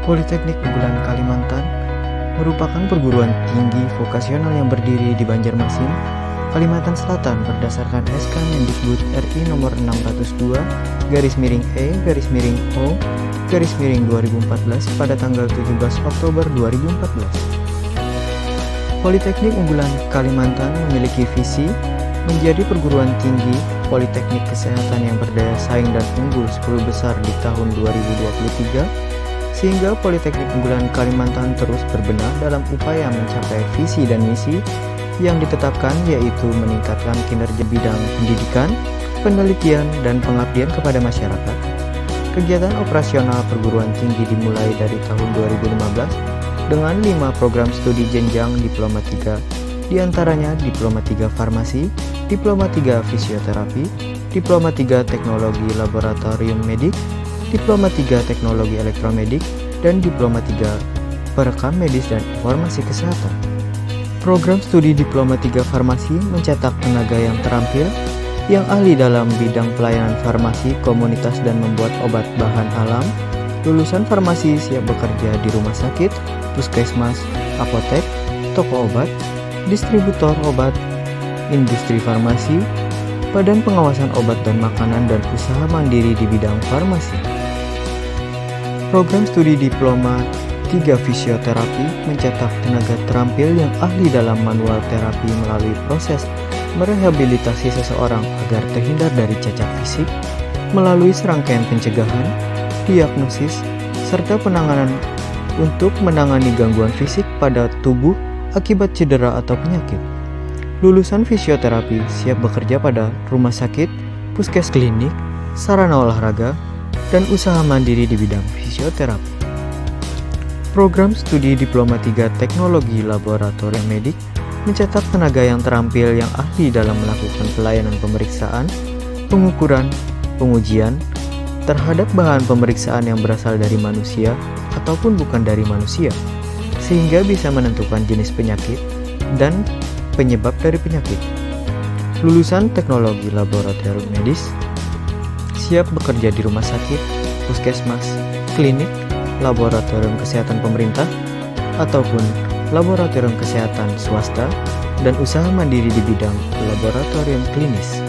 Politeknik Unggulan Kalimantan merupakan perguruan tinggi vokasional yang berdiri di Banjarmasin, Kalimantan Selatan berdasarkan SK Mendikbud RI nomor 602/E/O/2014 pada tanggal 17 Oktober 2014. Politeknik Unggulan Kalimantan memiliki visi menjadi perguruan tinggi politeknik kesehatan yang berdaya saing dan unggul 10 besar di tahun 2023, sehingga Politeknik Unggulan Kalimantan terus berbenah dalam upaya mencapai visi dan misi yang ditetapkan, yaitu meningkatkan kinerja bidang pendidikan, penelitian, dan pengabdian kepada masyarakat. Kegiatan operasional perguruan tinggi dimulai dari tahun 2015 dengan 5 program studi jenjang Diploma 3, diantaranya Diploma 3 Farmasi, Diploma 3 Fisioterapi, Diploma 3 Teknologi Laboratorium Medik, Diploma 3 Teknologi Elektromedik, dan Diploma 3 Perekam Medis dan Informasi Kesehatan. Program studi Diploma 3 Farmasi mencetak tenaga yang terampil, yang ahli dalam bidang pelayanan farmasi, komunitas, dan membuat obat bahan alam. Lulusan farmasi siap bekerja di rumah sakit, puskesmas, apotek, toko obat, distributor obat, industri farmasi, badan pengawasan obat dan makanan, dan usaha mandiri di bidang farmasi. Program studi Diploma 3 Fisioterapi mencetak tenaga terampil yang ahli dalam manual terapi melalui proses merehabilitasi seseorang agar terhindar dari cacat fisik melalui serangkaian pencegahan, diagnosis, serta penanganan untuk menangani gangguan fisik pada tubuh akibat cedera atau penyakit. Lulusan fisioterapi siap bekerja pada rumah sakit, puskes, klinik, sarana olahraga, dan usaha mandiri di bidang fisioterapi. Program studi Diploma 3 Teknologi Laboratorium Medik mencetak tenaga yang terampil yang ahli dalam melakukan pelayanan pemeriksaan, pengukuran, pengujian terhadap bahan pemeriksaan yang berasal dari manusia ataupun bukan dari manusia, sehingga bisa menentukan jenis penyakit dan penyebab dari penyakit. Lulusan Teknologi Laboratorium Medis siap bekerja di rumah sakit, puskesmas, klinik, laboratorium kesehatan pemerintah, ataupun laboratorium kesehatan swasta, dan usaha mandiri di bidang laboratorium klinis.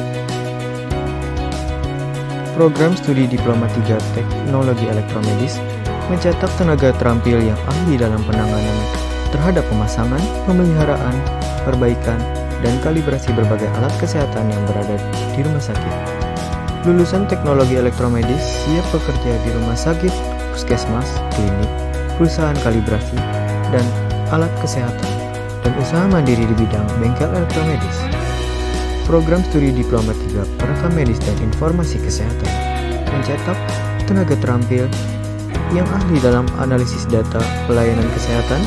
Program studi Diploma 3 Teknologi Elektromedis mencetak tenaga terampil yang ahli dalam penanganan terhadap pemasangan, pemeliharaan, perbaikan, dan kalibrasi berbagai alat kesehatan yang berada di rumah sakit. Lulusan Teknologi Elektromedis siap bekerja di rumah sakit, puskesmas, klinik, perusahaan kalibrasi, dan alat kesehatan, dan usaha mandiri di bidang bengkel elektromedis. Program studi Diploma 3 Perekam Medis dan Informasi Kesehatan mencetak tenaga terampil yang ahli dalam analisis data pelayanan kesehatan,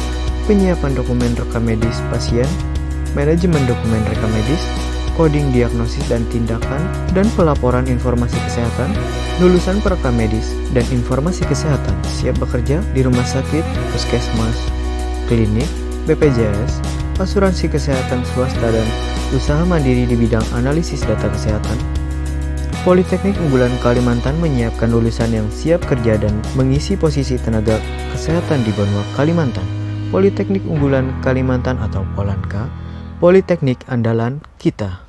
penyiapan dokumen rekam medis pasien, manajemen dokumen rekam medis, coding diagnosis dan tindakan, dan pelaporan informasi kesehatan. Lulusan perekam medis dan informasi kesehatan siap bekerja di rumah sakit, puskesmas, klinik, BPJS, asuransi kesehatan swasta, dan usaha mandiri di bidang analisis data kesehatan. Politeknik Unggulan Kalimantan menyiapkan lulusan yang siap kerja dan mengisi posisi tenaga kesehatan di benua Kalimantan. Politeknik Unggulan Kalimantan atau Polanka, Politeknik Andalan kita.